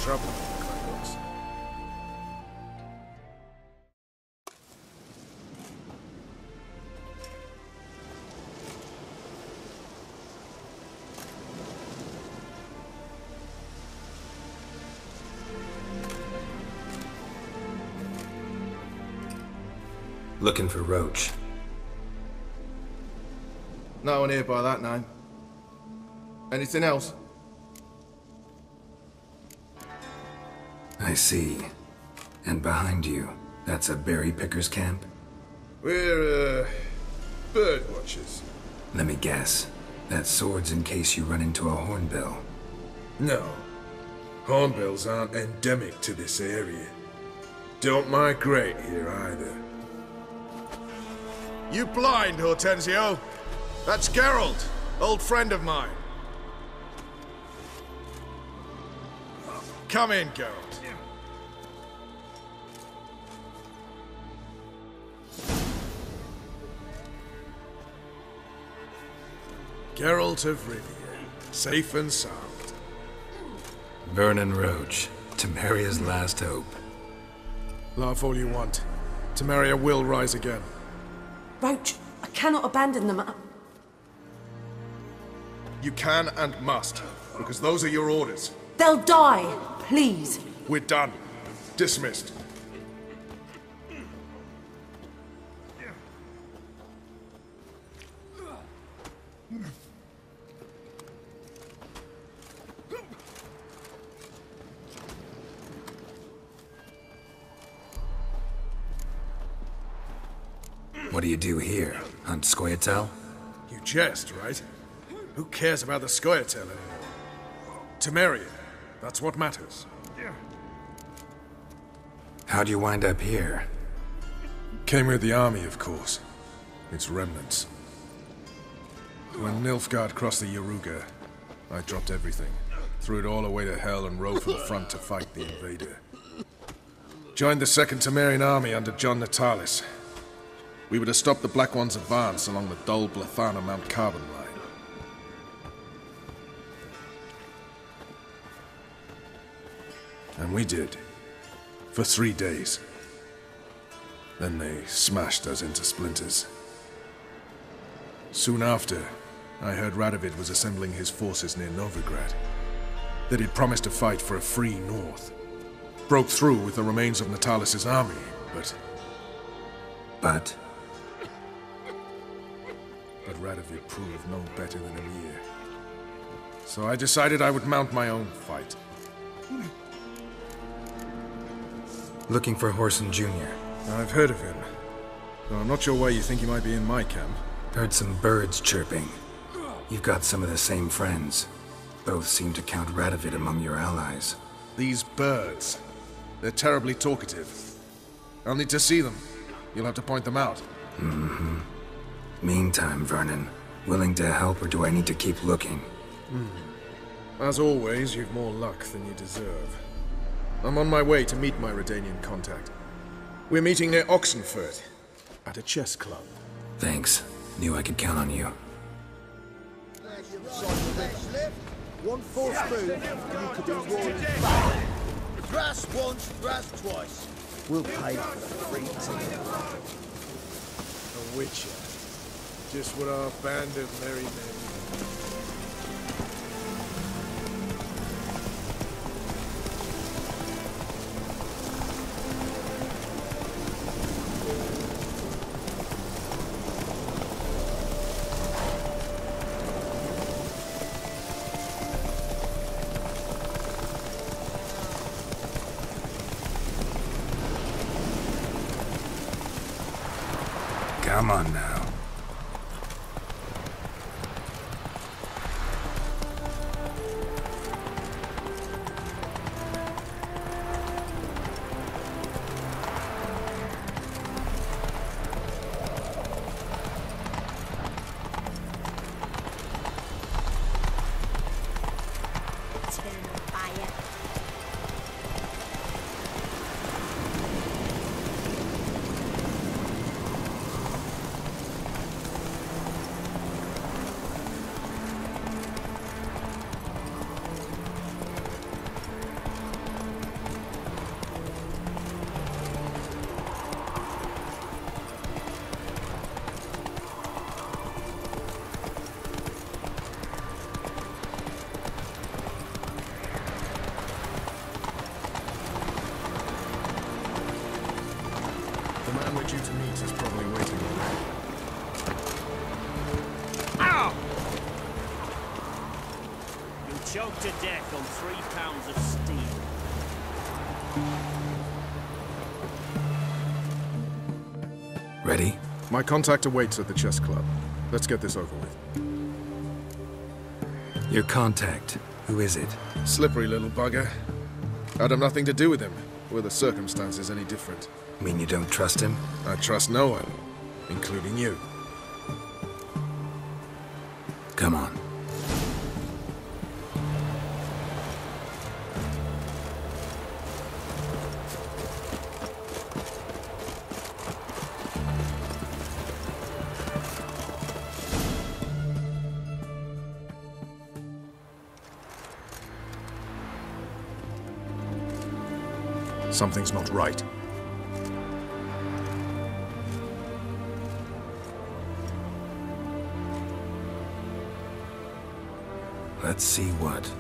trouble, like this. Looking for Roach. No one here by that name. Anything else? I see. And behind you, that's a berry picker's camp? We're, bird watchers. Let me guess. That sword's in case you run into a hornbill. No. Hornbills aren't endemic to this area. Don't migrate here either. You blind, Hortensio? That's Geralt, old friend of mine. Come in, Geralt. Geralt of Rivia, safe and sound. Vernon Roach, Temeria's last hope. Laugh all you want. Temeria will rise again. Roach, I cannot abandon them. You can and must, because those are your orders. They'll die, please. We're done. Dismissed. What do you do here? Hunt Scoia'tael? You jest, right? Who cares about the Scoia'tael anymore? Temeria. That's what matters. How'd you wind up here? Came with the army, of course. Its remnants. When Nilfgaard crossed the Yaruga, I dropped everything. Threw it all away to hell and rode for the front to fight the invader. Joined the Second Temerian army under John Natalis. We were to stop the Black One's advance along the Dol Blathana Mount Carbon line. And we did. For 3 days. Then they smashed us into splinters. Soon after, I heard Radovid was assembling his forces near Novigrad. That he'd promised to fight for a free North. Broke through with the remains of Natalis' army, but... But Radovid proved no better than Emir. So I decided I would mount my own fight. looking for Whoreson Jr. I've heard of him. Though I'm not sure why you think he might be in my camp. Heard some birds chirping. You've got some of the same friends. Both seem to count Radovid among your allies. These birds. They're terribly talkative. I'll need to see them. You'll have to point them out. Mm-hmm. Meantime, Vernon, willing to help or do I need to keep looking? As always, you've more luck than you deserve. I'm on my way to meet my Redanian contact. We're meeting near Oxenfurt, at a chess club. Thanks. Knew I could count on you. One false move, and you could be roaring back. Brass once, brass twice. We'll pay for the free ticket. A witcher. Just what our band of merry men need. Come on now. choked to death on 3 pounds of steel. Ready? My contact awaits at the chess club. Let's get this over with. Your contact. Who is it? Slippery little bugger. I'd have nothing to do with him. Were the circumstances any different? Mean you don't trust him? I trust no one, including you. Come on. Something's not right. Let's see what.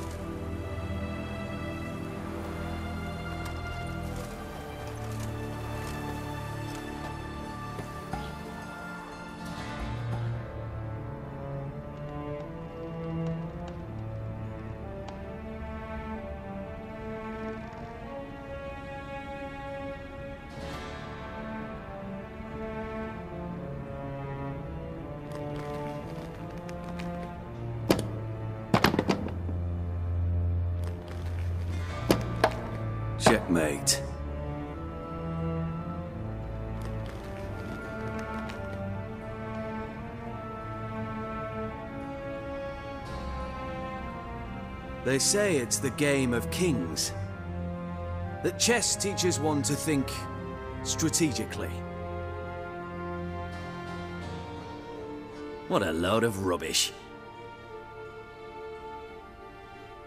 Checkmate. They say it's the game of kings. That chess teaches one to think strategically. What a load of rubbish.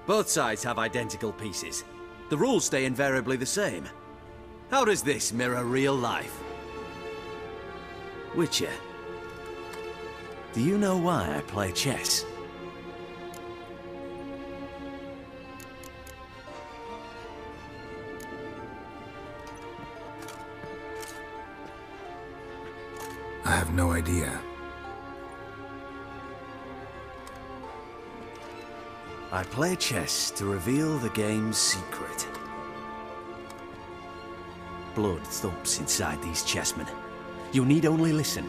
Both sides have identical pieces. The rules stay invariably the same. How does this mirror real life? Witcher, do you know why I play chess? I have no idea. I play chess to reveal the game's secret. Blood thumps inside these chessmen. You need only listen,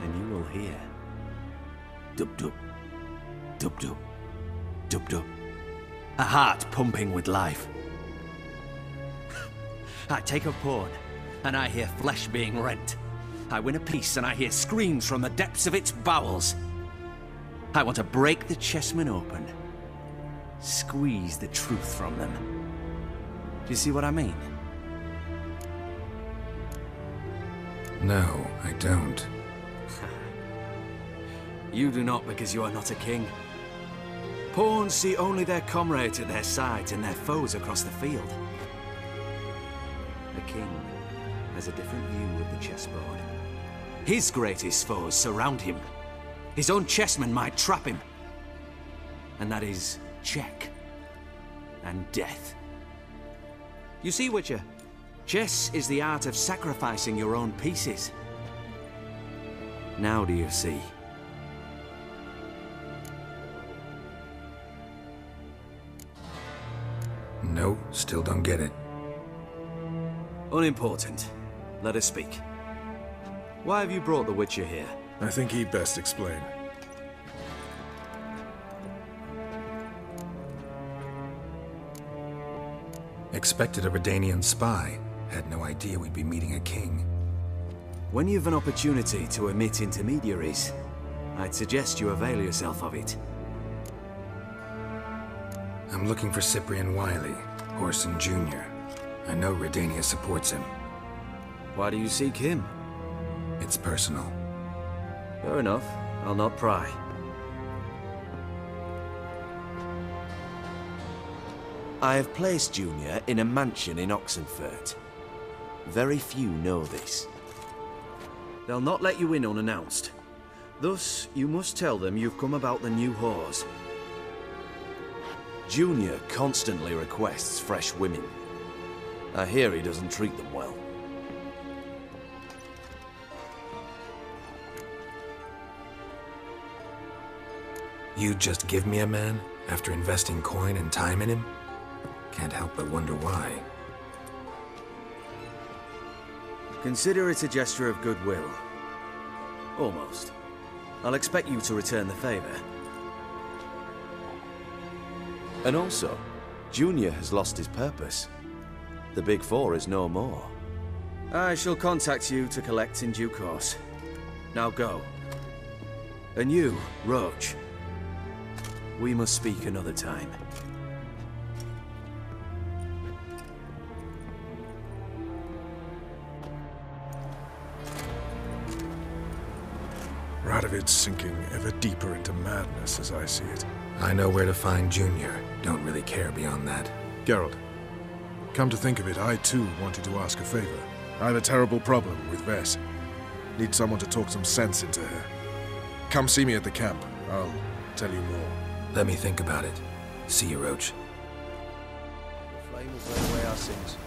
and you will hear. Dub-dub, dub-dub, dub-dub. A heart pumping with life. I take a pawn, and I hear flesh being rent. I win a piece, and I hear screams from the depths of its bowels. I want to break the chessmen open. Squeeze the truth from them. Do you see what I mean? No, I don't. You do not because you are not a king. Pawns see only their comrades at their sides and their foes across the field. A king has a different view of the chessboard. His greatest foes surround him. His own chessmen might trap him. And that is check and death. You see, Witcher, chess is the art of sacrificing your own pieces. Now do you see? No, still don't get it. Unimportant. Let us speak. Why have you brought the Witcher here? I think he'd best explain. Expected a Redanian spy. Had no idea we'd be meeting a king. When you've an opportunity to omit intermediaries, I'd suggest you avail yourself of it. I'm looking for Cyprian Wiley, Orson Jr. I know Redania supports him. Why do you seek him? It's personal. Fair enough. I'll not pry. I have placed Junior in a mansion in Oxenfurt. Very few know this. They'll not let you in unannounced. Thus, you must tell them you've come about the new whores. Junior constantly requests fresh women. I hear he doesn't treat them well. You just give me a man, After investing coin and time in him? Can't help but wonder why. Consider it a gesture of goodwill. Almost. I'll expect you to return the favor. And also, Junior has lost his purpose. The Big Four is no more. I shall contact you to collect in due course. Now go. And you, Roach. We must speak another time. Radovid's sinking ever deeper into madness as I see it. I know where to find Junior. Don't really care beyond that. Geralt, come to think of it, I too wanted to ask a favor. I have a terrible problem with Vess. Need someone to talk some sense into her. Come see me at the camp. I'll tell you more. Let me think about it. See you, Roach. Flame will burn away our sins.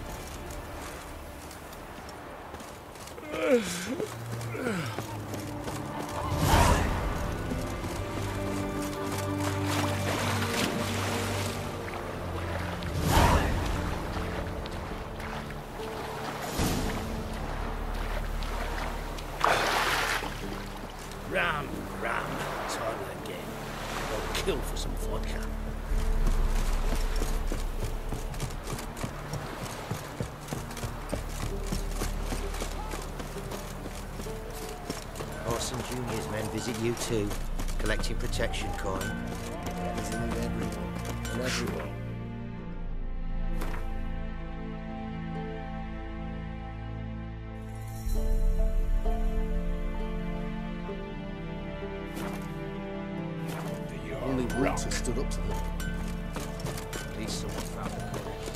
Ram, title again. I'll kill for some vodka. Orson Jr.'s men visit you too, collecting protection coin. Isn't it everyone? And everyone. Only once has stood up to them. At least someone found the courage.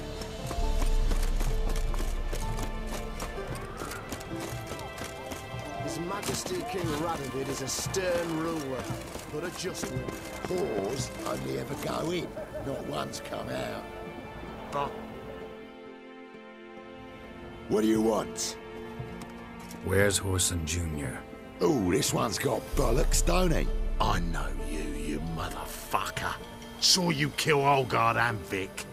His Majesty King Radovid is a stern ruler, but a just one. Whores only ever go in, not once come out. But What do you want? Where's Orson Jr.? Oh, this one's got bollocks, don't he? I know you, you motherfucker. Saw you kill Olgard and Vic.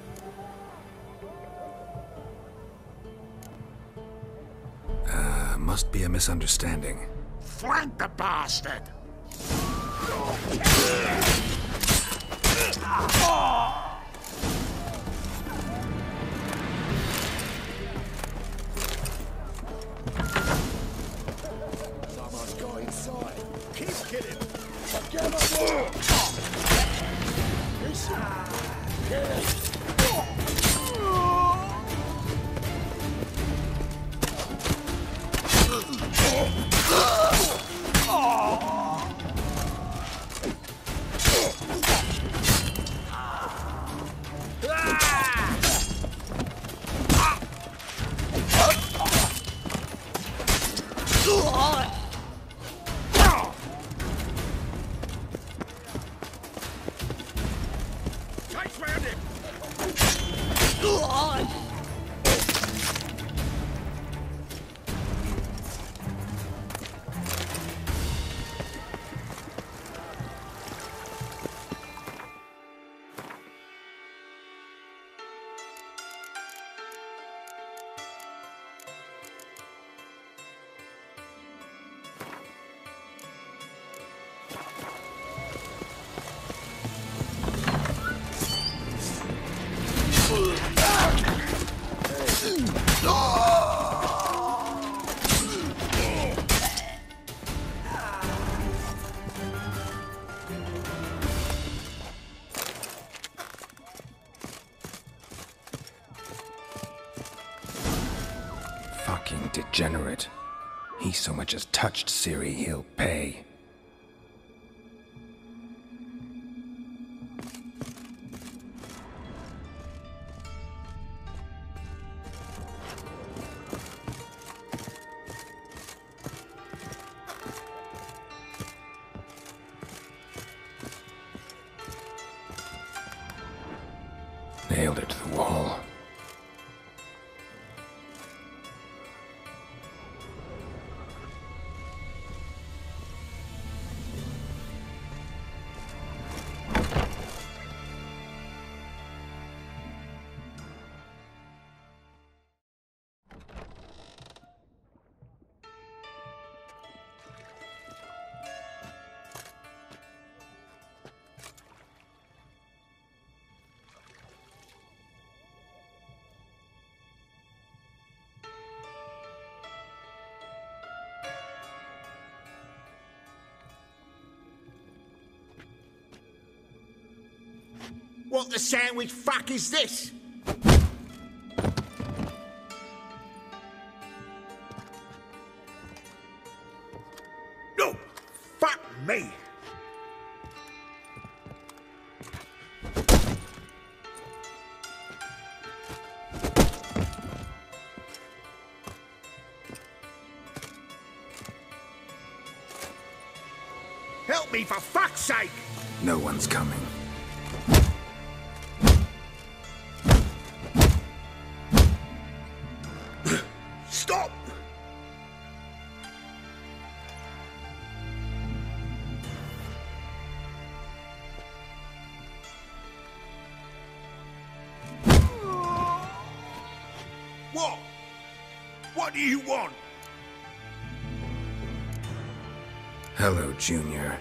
Must be a misunderstanding. Flank the bastard! Someone's got inside. Keep killing. Together! Fucking degenerate. He so much as touched Ciri, he'll pay. Nailed it to the wall. What the sandwich fuck is this? No! Fuck me! Help me, for fuck's sake! No one's coming. Stop! What? What do you want? Hello, Junior.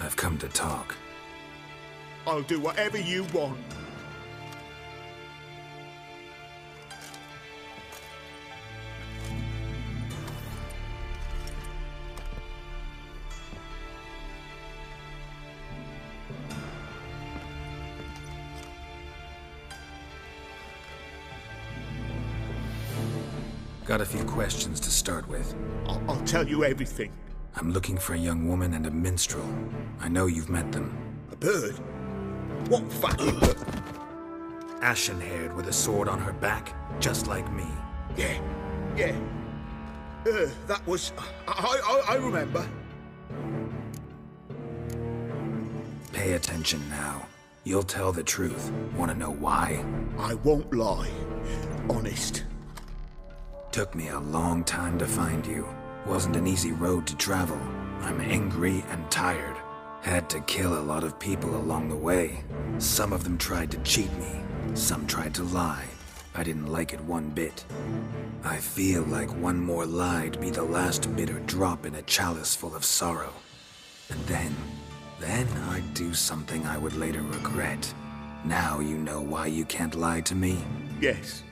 I've come to talk. I'll do whatever you want. Got a few questions to start with. I'll tell you everything. I'm looking for a young woman and a minstrel. I know you've met them. A bird? What fucking bird? Ashen-haired with a sword on her back, just like me. Yeah. That was... I remember. Pay attention now. You'll tell the truth. Want to know why? I won't lie. Honest. Took me a long time to find you. Wasn't an easy road to travel. I'm angry and tired. Had to kill a lot of people along the way. Some of them tried to cheat me. Some tried to lie. I didn't like it one bit. I feel like one more lie'd be the last bitter drop in a chalice full of sorrow. And then I'd do something I would later regret. Now you know why you can't lie to me? Yes.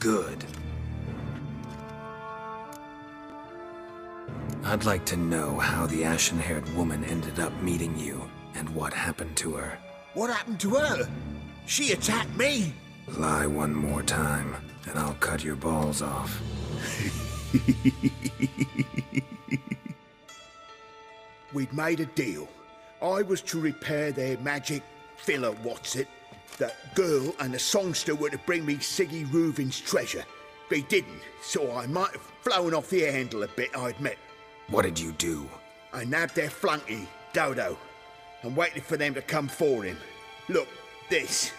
Good. I'd like to know how the ashen-haired woman ended up meeting you, and what happened to her. What happened to her? She attacked me! Lie one more time, and I'll cut your balls off. We'd made a deal. I was to repair their magic filler, That girl and the songster were to bring me Siggy Reuven's treasure. They didn't, so I might have flown off the handle a bit, I admit. What did you do? I nabbed their flunky, Dodo, and waited for them to come for him. Look, this.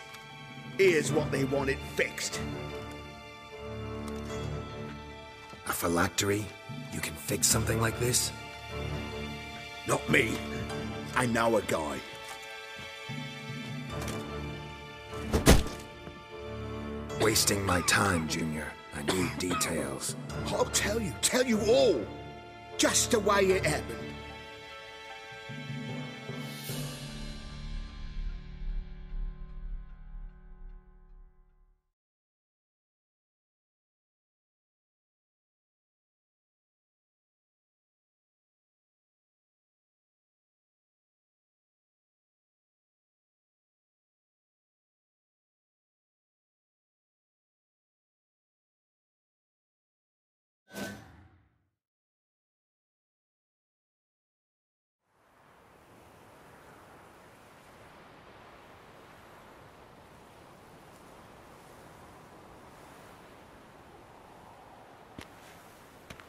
Here's what they wanted fixed. A phylactery? You can fix something like this? Not me. I know a guy. Wasting my time, Junior. I need details. I'll tell you all. Just the way it happened.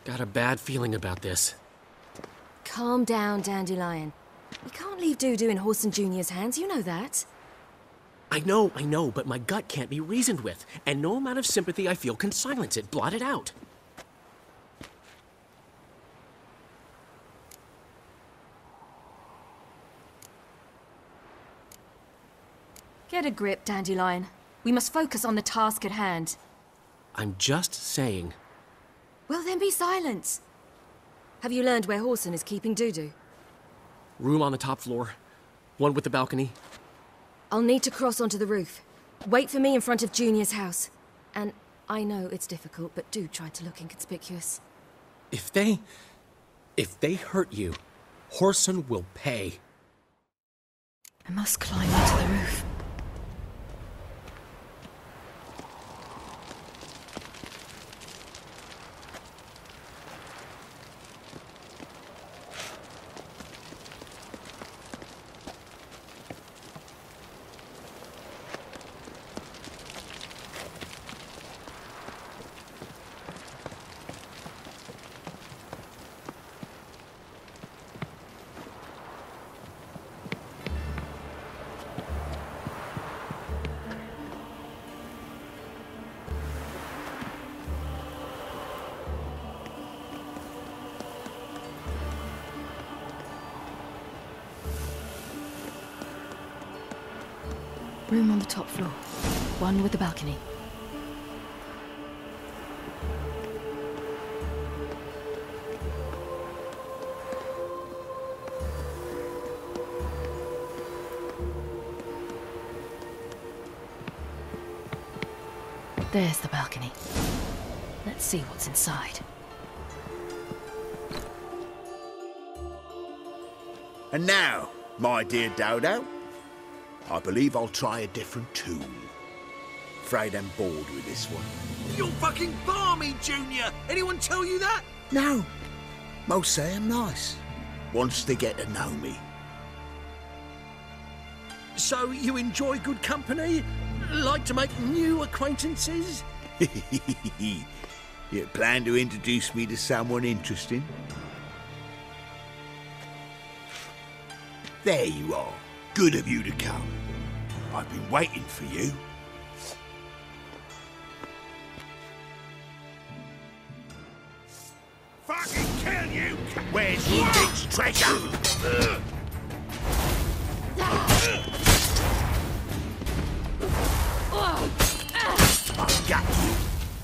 Got a bad feeling about this. Calm down, Dandelion. We can't leave Dudu in Horson Jr.'s hands, you know that. I know, but my gut can't be reasoned with, and no amount of sympathy I feel can silence it, blot it out. Get a grip, Dandelion. We must focus on the task at hand. I'm just saying. Well, then be silent. Have you learned where Horson is keeping Dudu? Room on the top floor. One with the balcony. I'll need to cross onto the roof. Wait for me in front of Junior's house. And I know it's difficult, but do try to look inconspicuous. If they hurt you, Horson will pay. I must climb onto the roof. Room on the top floor. One with the balcony. There's the balcony. Let's see what's inside. And now, my dear Dodo, I believe I'll try a different tool. Afraid I'm bored with this one. You're fucking balmy, Junior! Anyone tell you that? No. Most say I'm nice. Once they get to know me. So you enjoy good company? Like to make new acquaintances? You plan to introduce me to someone interesting? There you are. Good of you to come. I've been waiting for you. Fucking kill you! Where's Rubik's treasure? I've got you,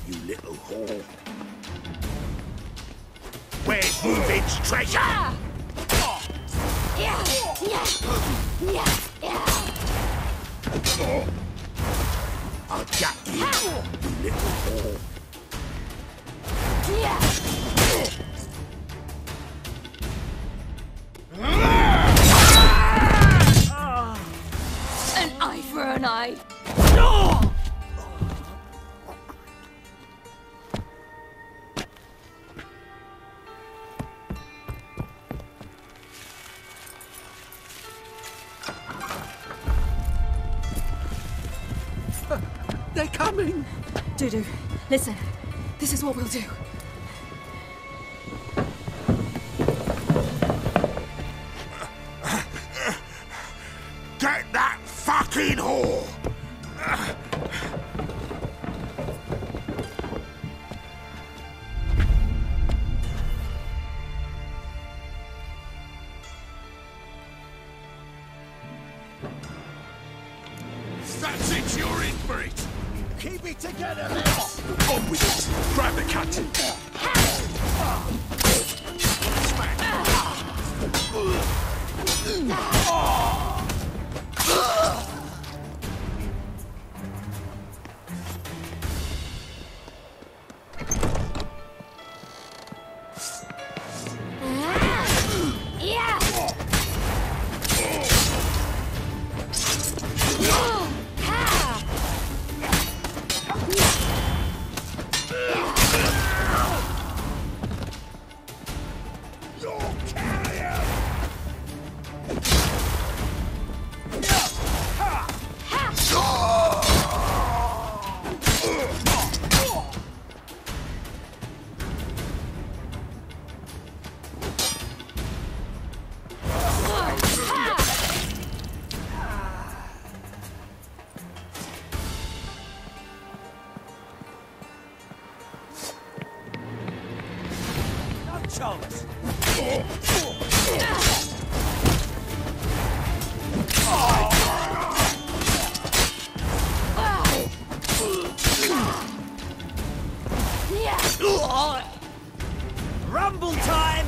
you little whore. Where's Rubik's treasure? I've got you, you little whore. An eye for an eye. They're coming! Dudu, listen. This is what we'll do. Get that fucking whore! That's it, you're in for it! Keep it together, lads! On with it! Grab the captain! Rumble time!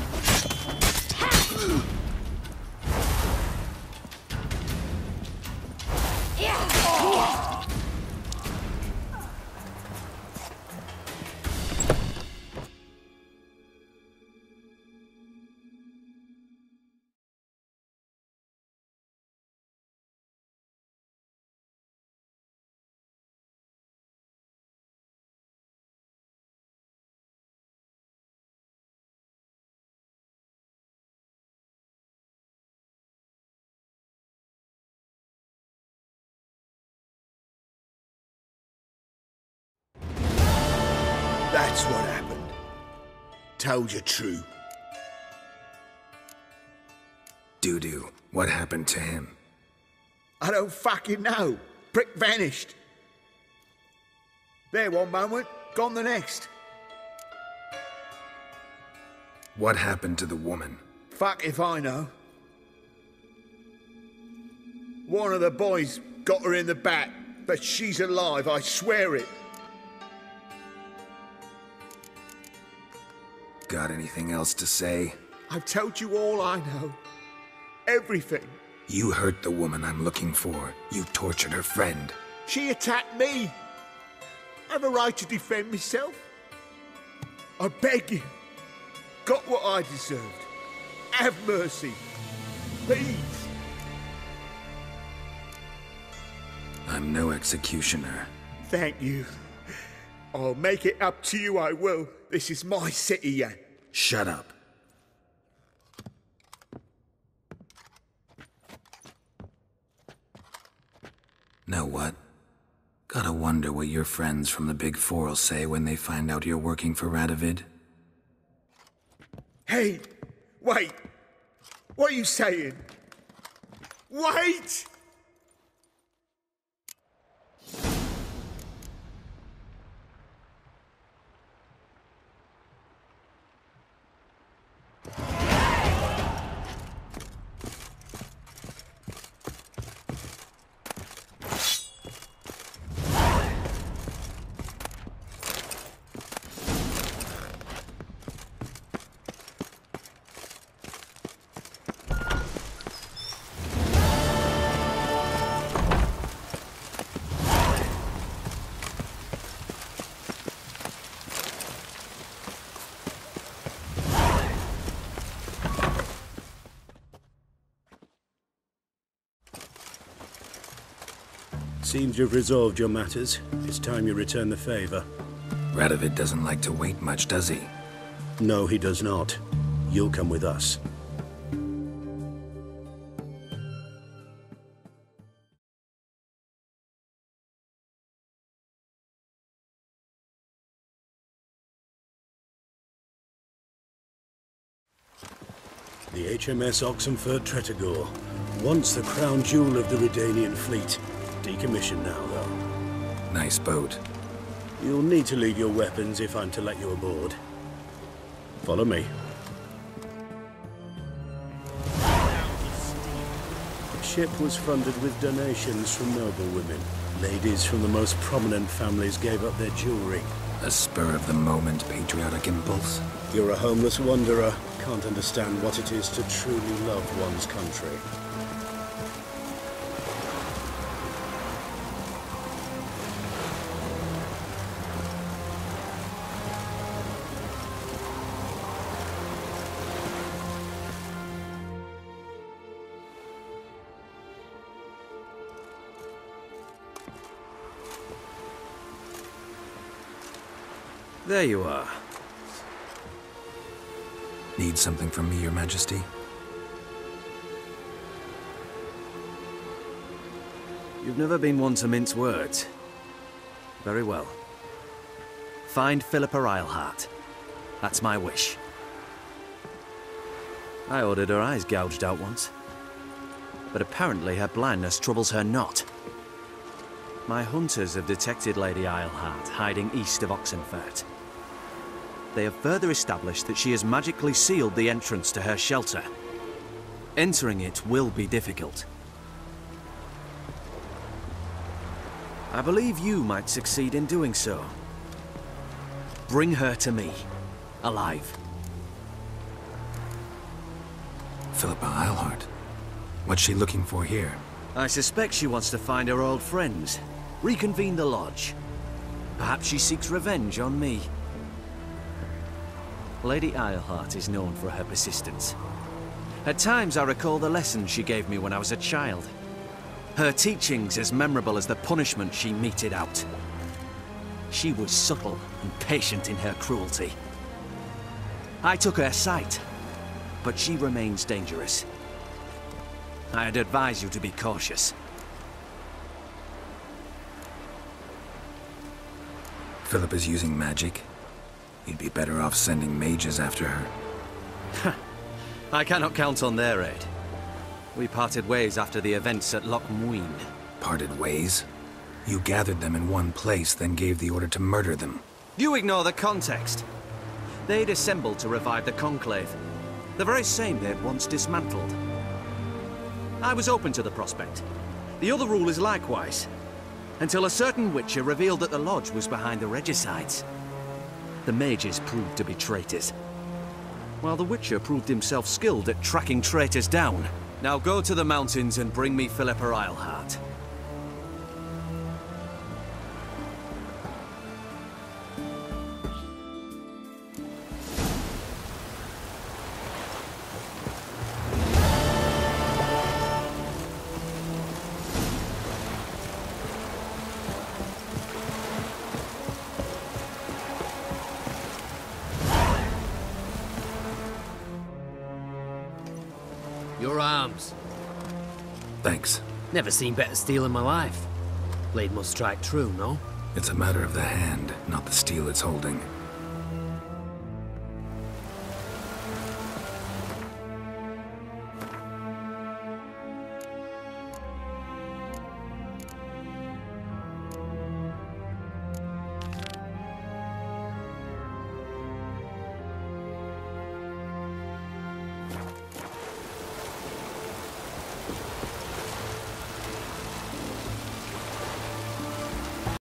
That's what happened. Told you true. Dudu, what happened to him? I don't fucking know. Prick vanished. There one moment, gone the next. What happened to the woman? Fuck if I know. One of the boys got her in the back, but she's alive, I swear it. Got anything else to say? I've told you all I know. Everything. You hurt the woman I'm looking for. You tortured her friend. She attacked me. I have a right to defend myself. I beg you. Got what I deserved. Have mercy. Please. I'm no executioner. Thank you. I'll make it up to you, I will. This is my city, yeah. Shut up. Know what? Gotta wonder what your friends from the Big Four'll say when they find out you're working for Radovid. Hey, wait. What are you saying? Wait! Seems you've resolved your matters. It's time you return the favor. Radovid doesn't like to wait much, does he? No, he does not. You'll come with us. The HMS Oxenford Tretogor, once the crown jewel of the Redanian fleet. Decommissioned now, though. Nice boat. You'll need to leave your weapons if I'm to let you aboard. Follow me. The ship was funded with donations from noble women. Ladies from the most prominent families gave up their jewelry. A spur-of-the-moment patriotic impulse? You're a homeless wanderer. Can't understand what it is to truly love one's country. There you are. Need something from me, Your Majesty? You've never been one to mince words. Very well. Find Philippa Eilhart. That's my wish. I ordered her eyes gouged out once. But apparently her blindness troubles her not. My hunters have detected Lady Eilhart hiding east of Oxenfurt. They have further established that she has magically sealed the entrance to her shelter. Entering it will be difficult. I believe you might succeed in doing so. Bring her to me, alive. Philippa Eilhart? What's she looking for here? I suspect she wants to find her old friends, reconvene the lodge. Perhaps she seeks revenge on me. Lady Eilhart is known for her persistence. At times I recall the lessons she gave me when I was a child. Her teachings as memorable as the punishment she meted out. She was subtle and patient in her cruelty. I took her sight, but she remains dangerous. I'd advise you to be cautious. Philippa's using magic. You'd be better off sending mages after her. I cannot count on their aid. We parted ways after the events at Loch Muin. Parted ways? You gathered them in one place, then gave the order to murder them. You ignore the context. They'd assembled to revive the Conclave. The very same they'd once dismantled. I was open to the prospect. The other rule is likewise. Until a certain Witcher revealed that the Lodge was behind the regicides. The mages proved to be traitors, while the Witcher proved himself skilled at tracking traitors down. Now go to the mountains and bring me Philippa Eilhart. Your arms. Thanks. Never seen better steel in my life. Blade must strike true, no? It's a matter of the hand, not the steel it's holding.